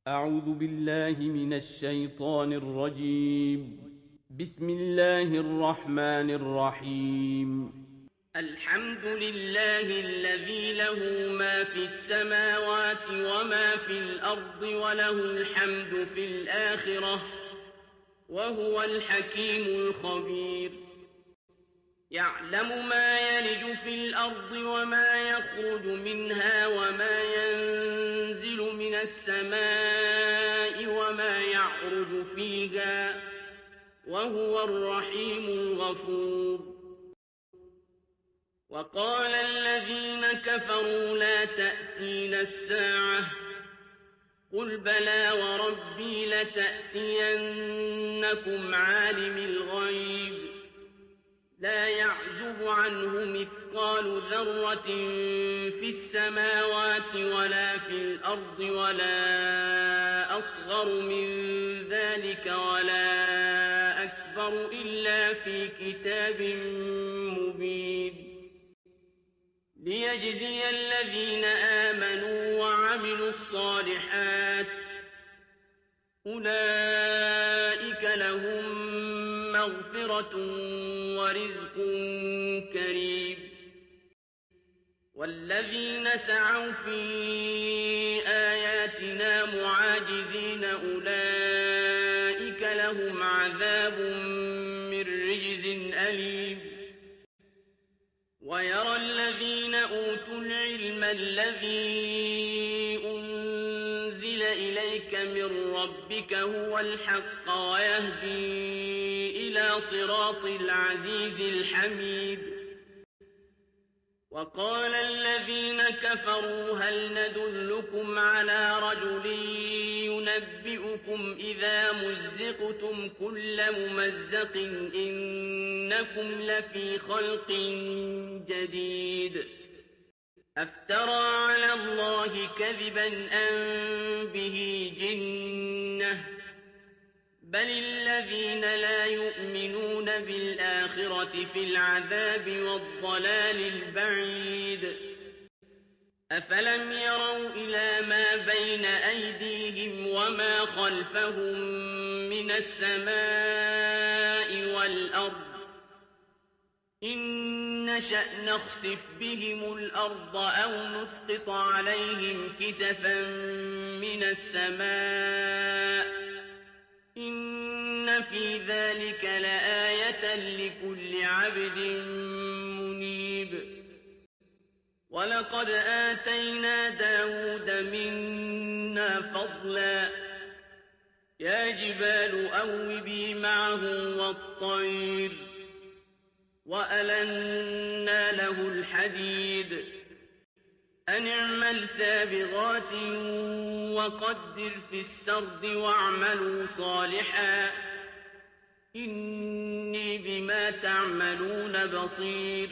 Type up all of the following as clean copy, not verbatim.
أعوذ بالله من الشيطان الرجيم. بسم الله الرحمن الرحيم. الحمد لله الذي له ما في السماوات وما في الأرض وله الحمد في الآخرة وهو الحكيم الخبير. يعلم ما يلج في الأرض وما يخرج منها وما ينزل من السماء وما يعرج فيها وهو الرحيم الغفور. وقال الذين كفروا لا تأتينا الساعة قل بلى وربي لتأتينكم عالم الغيب لا يعزب عنه مثقال ذرة في السماوات ولا في الأرض ولا أصغر من ذلك ولا أكبر إلا في كتاب مبين ليجزي الذين آمنوا وعملوا الصالحات أولئك لهم مغفرة ورزق كريم. والذين سعوا في آياتنا معاجزين أولئك لهم عذاب من رجز أليم. ويرى الذين أوتوا العلم الذي أنزل إليك من ربك هو الحق ويهدي إلى صراط العزيز الحميد. وقال الذين كفروا هل ندلكم على رجل ينبئكم إذا مزقتم كل ممزق إنكم لفي خلق جديد أفترى على الله كذبا أم به جنة بل الذين لا يؤمنون بالآخرة في العذاب والضلال البعيد. أفلم يروا إلى ما بين أيديهم وما خلفهم من السماء والأرض إن نشأ نخسف بهم الأرض أو نسقط عليهم كسفا من السماء إن في ذلك لآية لكل عبد منيب. ولقد آتينا داود منا فضلا يا جبال أوبي معه والطير وألنا له الحديد أن اعمل سابغات وقدر في السرد واعملوا صالحا إني بما تعملون بصير.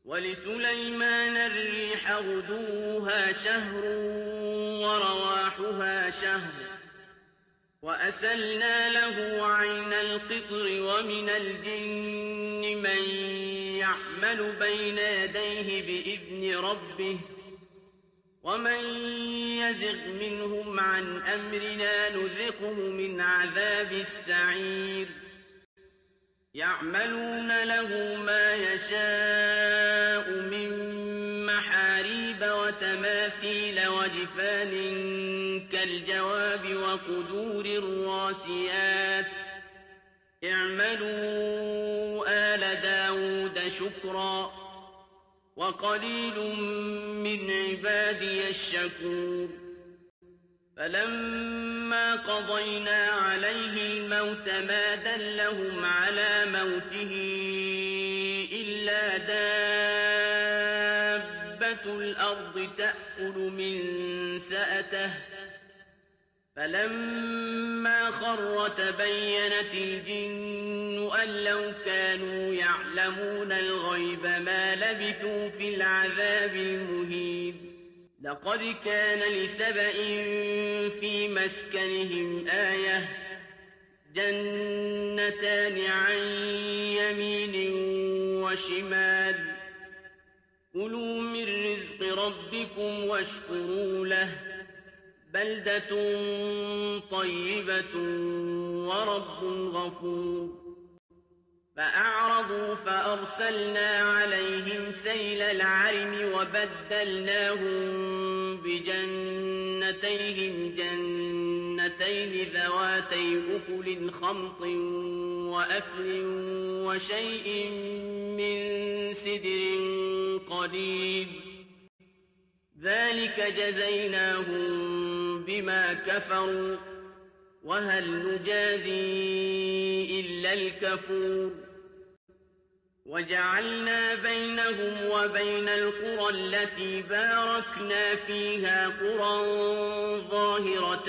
ولسليمان الريح غدوها شهر ورواحها شهر وأسلنا له عين القطر ومن الجن من يعمل بين يديه بإذن ربه ومن يزغ منهم عن أمرنا نذقه من عذاب السعير. يعملون له ما يشاء من محاريب وتماثيل وجفان كالجواب وقدور الراسيات اعملوا آل داود شكرا وقليل من عبادي الشكور. فلما قضينا عليه الموت ما دلهم على موته إلا دابة الأرض تأكل من سأته فلما خر تبينت الجن أن لو كانوا يعلمون الغيب ما لبثوا في العذاب المهين. لقد كان لسبإ في مسكنهم آية جنتان عن يمين وشمال كلوا من رزق ربكم واشكروا له بَلْدَةٌ طَيِّبَةٌ وَرَبٌّ غَفُورٌ فَأَعْرَضُوا فَأَرْسَلْنَا عَلَيْهِمْ سَيْلَ الْعَرِمِ وَبَدَّلْنَاهُم بِجَنَّتَيْهِمْ جَنَّتَيْنِ ذَوَاتَيْ أُكُلٍ خَمْطٍ وَأَثْلٍ وَشَيْءٍ مِّن سِدْرٍ قَلِيلٍ ذَٰلِكَ جَزَيْنَاهُم بِمَا كَفَرُوا ۖ وَهَلْ نُجَازِي إِلَّا الْكَفُورَ وَجَعَلْنَا بَيْنَهُمْ وَبَيْنَ الْقُرَى الَّتِي بَارَكْنَا فِيهَا قُرًى ظَاهِرَةً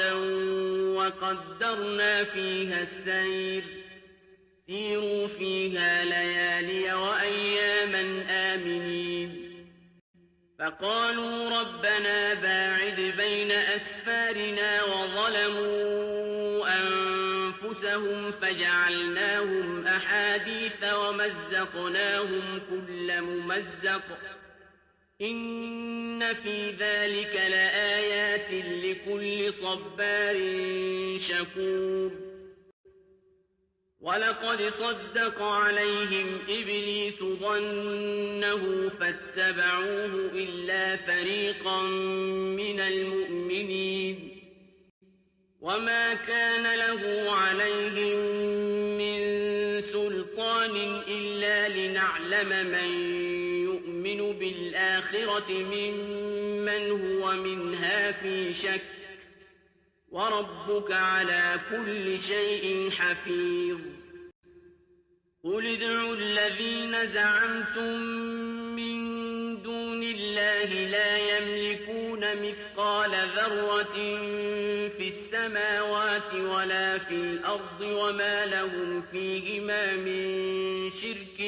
وَقَدَّرْنَا فِيهَا السَّيْرَ سِيرُوا فِيهَا لَيَالِيَ وَأَيَّامًا آمِنِينَ فَقَالُوا رَبَّنَا بَاعِدْ بَيْنَ أَسْفَارِنَا وَظَلَمُوا أَنفُسَهُمْ فَجَعَلْنَاهُمْ أَحَادِيثَ وَمَزَّقْنَاهُمْ كُلَّ مُمَزَّقٍ إِنَّ فِي ذَلِكَ لَآيَاتٍ لِكُلِّ صَبَّارٍ شَكُورٍ وَلَقَدْ صَدَّقَ عَلَيْهِمْ إِبْلِيسُ ظَنَّهُ فَاتَّبَعُوهُ إِلَّا فَرِيقًا مِّنَ الْمُؤْمِنِينَ وَمَا كَانَ لَهُ عَلَيْهِم مِّن سُلْطَانٍ إِلَّا لِنَعْلَمَ مَن يُؤْمِنُ بِالْآخِرَةِ مِمَّنْ هُوَ مِنْهَا فِي شَكٍّ ۗ وَرَبُّكَ عَلَىٰ كُلِّ شَيْءٍ حَفِيظٌ قُلِ ادْعُوا الَّذِينَ زَعَمْتُم مِّن دُونِ اللَّهِ لَا يَمْلِكُونَ مِثْقَالَ ذَرَّةٍ فِي السَّمَاوَاتِ وَلَا فِي الْأَرْضِ وَمَا لَهُمْ فِيهِمَا مِن شِرْكٍ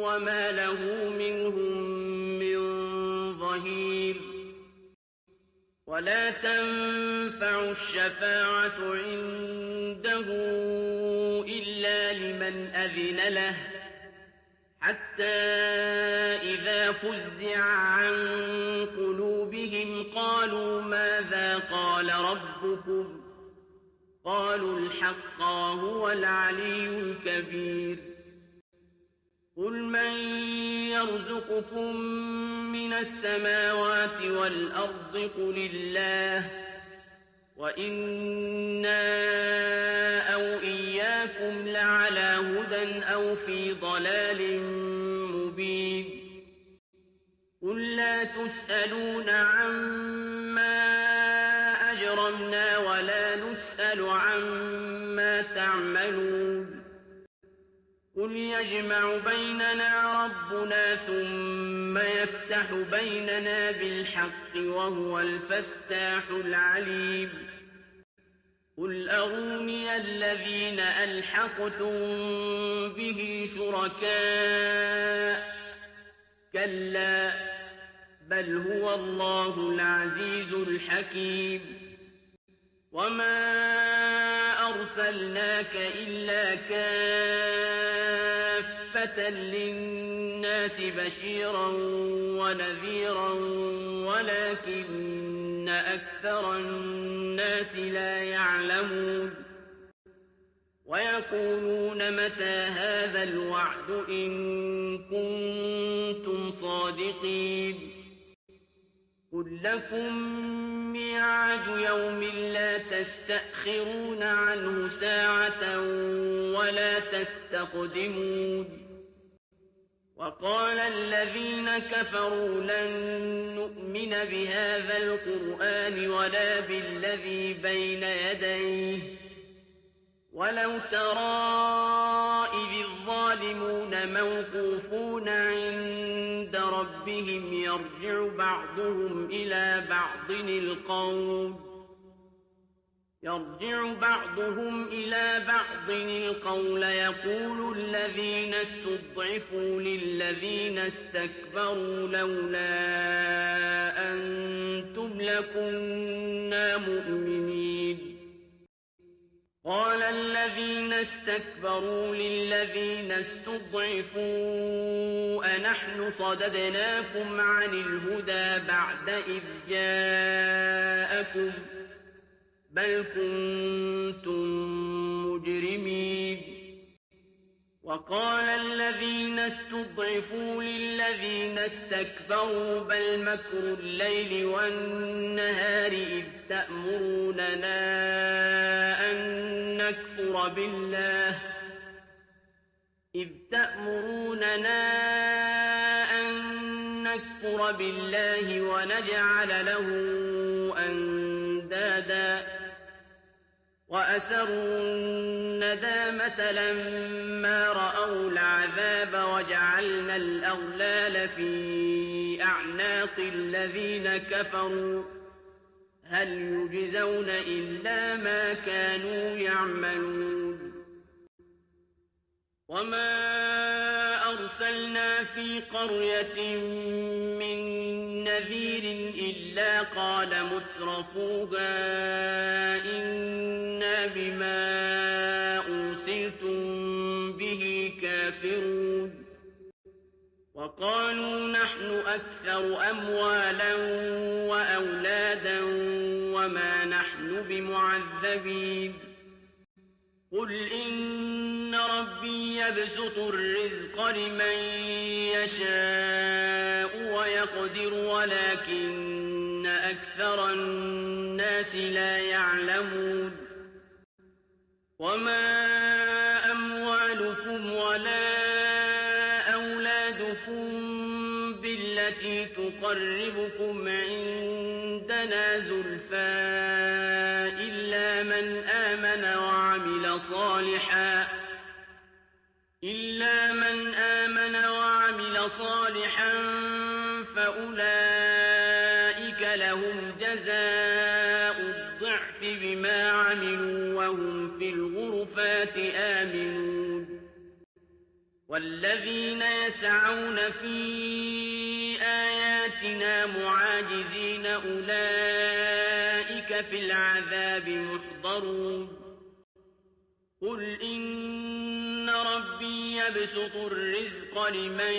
وَمَا لَهُ مِنْهُم مِّن ظَهِيرٍ وَلَا تَنفَعُ الشَّفَاعَةُ عِندَهُ إِلَّا لِمَنْ أَذِنَ لَهُ حَتَّىٰ إِذَا فُزِّعَ عَن قُلُوبِهِمْ قَالُوا مَاذَا قَالَ رَبُّكُمْ ۖ قَالُوا الْحَقَّ وَهُوَ الْعَلِيُّ الْكَبِيرُ قُلْ مَن يَرْزُقُكُم مِّنَ السَّمَاوَاتِ وَالْأَرْضِ قُلِ اللَّهُ ۖ وَإِنَّا أَوْ إِيَّاكُمْ لَعَلَىٰ هُدًى أَوْ فِي ضَلَالٍ مُّبِينٍ قُل لَّا تُسْأَلُونَ عَمَّا أَجْرَمْنَا وَلَا نُسْأَلُ عَمَّا تَعْمَلُونَ قُلْ يَجْمَعُ بَيْنَنَا رَبُّنَا ثُمَّ يَفْتَحُ بَيْنَنَا بِالْحَقِّ وَهُوَ الْفَتَّاحُ الْعَلِيمُ قُلْ أَرُونِيَ الَّذِينَ أَلْحَقْتُم بِهِ شُرَكَاءَ ۖ كَلَّا بَلْ هُوَ اللَّهُ الْعَزِيزُ الْحَكِيمُ وَمَا أَرْسَلْنَاكَ إِلَّا كَافَّةً لِّلنَّاسِ بَشِيرًا وَنَذِيرًا وَلَٰكِنَّ أَكْثَرَ النَّاسِ لَا يَعْلَمُونَ وَيَقُولُونَ مَتَىٰ هَٰذَا الْوَعْدُ إِن كُنتُمْ صَادِقِينَ قُل لَّكُم مِّيعَادُ يَوْمٍ لَّا تَسْتَأْخِرُونَ عَنْهُ سَاعَةً وَلَا تَسْتَقْدِمُونَ وَقَالَ الَّذِينَ كَفَرُوا لَن نُّؤْمِنَ بِهَٰذَا الْقُرْآنِ وَلَا بِالَّذِي بَيْنَ يَدَيْهِ وَلَوْ تَرَىٰ إِذِ الظَّالِمُونَ مَوْقُوفُونَ عِندَ رَبِّهِمْ يَرْجِعُ بَعْضُهُمْ إِلَىٰ بَعْضٍ الْقَوْلَ يَقُولُ الَّذِينَ اسْتُضْعِفُوا لِلَّذِينَ اسْتَكْبَرُوا لَوْلَا أَنتُمْ لَكُنَّا مُؤْمِنِينَ قَالَ الَّذِينَ اسْتَكْبَرُوا لِلَّذِينَ اسْتُضْعِفُوا أَنَحْنُ صَدَدْنَاكُمْ عَنِ الْهُدَىٰ بَعْدَ إِذْ جَاءَكُمْ ۖ بل كنتم مجرمين. وقال الذين استضعفوا للذين استكبروا بل مكر الليل والنهار إذ تأمروننا أن نكفر بالله ونجعل له أندادا وأسروا الندامة لما رأوا العذاب وجعلنا الأغلال في أعناق الذين كفروا هل يجزون إلا ما كانوا يعملون. وما أرسلنا في قرية من نذير إلا قال مترفوها إنا بما أرسلتم به كافرون. وقالوا نحن أكثر أموالا وأولادا وما نحن بمعذبين. قل إن ربي يبسط الرزق لمن يشاء ويقدر ولكن أكثر الناس لا يعلمون. وما أموالكم ولا أولادكم بالتي تقربكم عندنا زلفى إلا من آمن وعمل صالحا فأولئك لهم جزاء الضعف بما عملوا وهم في الغرفات آمنون. والذين يسعون في آياتنا معاجزين أولئك في العذاب محضرون. قل إن ربي يبسط الرزق لمن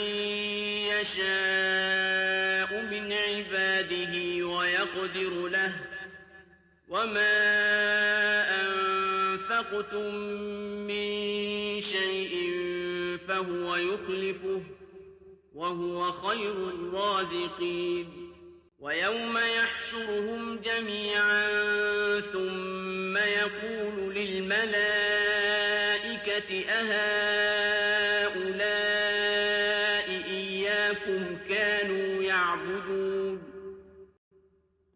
يشاء من عباده ويقدر له وما أنفقتم من شيء فهو يخلفه وهو خير الرازقين. ويوم يحشرهم جميعا ثم يقول للملائكة أهؤلاء إياكم كانوا يعبدون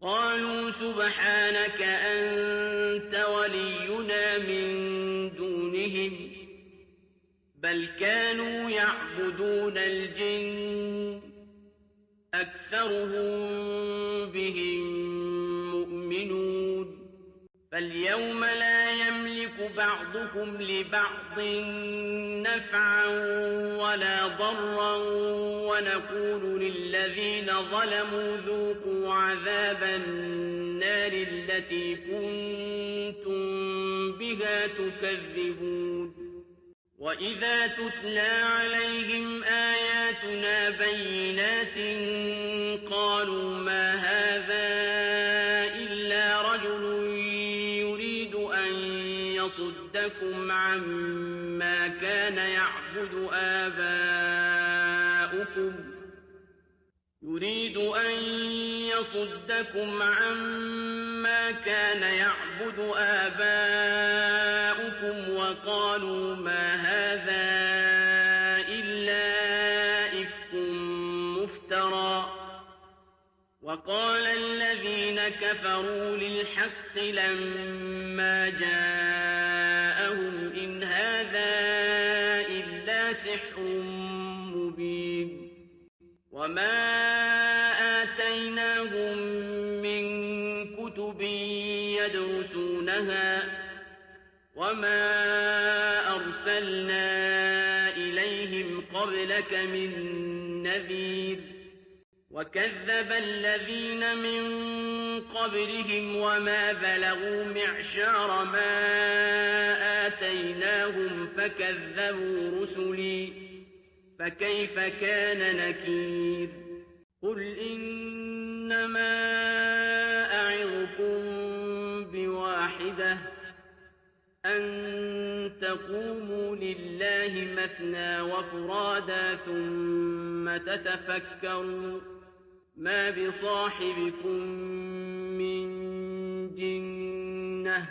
قالوا سبحانك أنت ولينا من دونهم بل كانوا يعبدون الجن أكثرهم بهم مؤمنون. فاليوم لا يملك بعضكم لبعض نفعا ولا ضرا ونقول للذين ظلموا ذوقوا عذاب النار التي كنتم بها تكذبون. وإذا تتلى عليهم آياتنا بينات قالوا ما هذا إلا رجل يريد أن يصدكم عما كان يعبد آباؤكم وقالوا ما هذا إلا إفك مفترى. وقال الذين كفروا للحق لما جاءهم إن هذا إلا سحر مبين. وما آتيناهم من كتب يدرسونها وما أرسلنا إليهم قبلك من نذير. وكذب الذين من قبلهم وما بلغوا معشار ما آتيناهم فكذبوا رسلي فكيف كان نكير. قل إنما أعظكم بواحد واحدة أن تقوموا لله مثنى وفرادا ثم تتفكروا ما بصاحبكم من جنة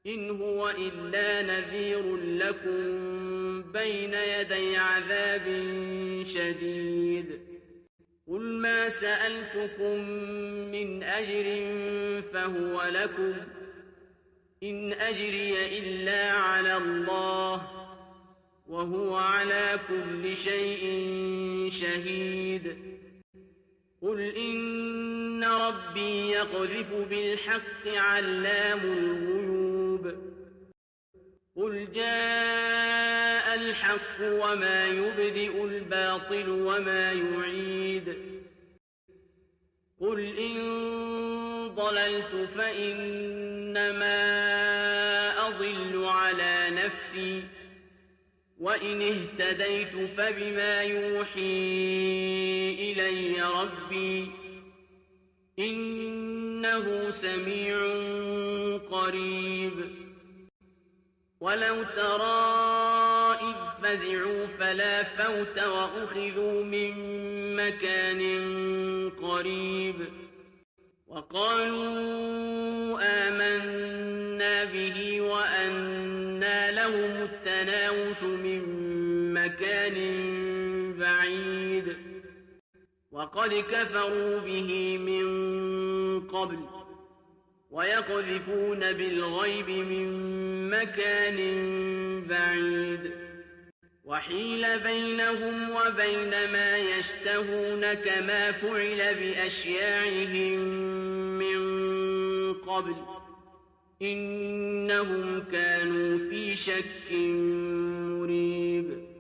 إن هو إلا نذير لكم بين يدي عذاب شديد قل ما سألتكم من أجر فهو لكم إن أجري إلا على الله وهو على كل شيء شهيد قل إن ربي يقذف بالحق علام الغيوب قل جاء الحق وما يبدئ الباطل وما يعيد قل إن ضللت فإنما أضل على نفسي وإن اهتديت فبما يوحي إلي ربي إنه سميع قريب ولو ترى إذ فزعوا فلا فوت وأخذوا من مكان قريب وقالوا آمنا به وأنى لهم التناوش من مكان بعيد وقد كفروا به من قبل ويقذفون بالغيب من مكان بعيد وحيل بينهم وبين ما يشتهون كما فعل بأشياعهم من قبل إنهم كانوا في شك مريب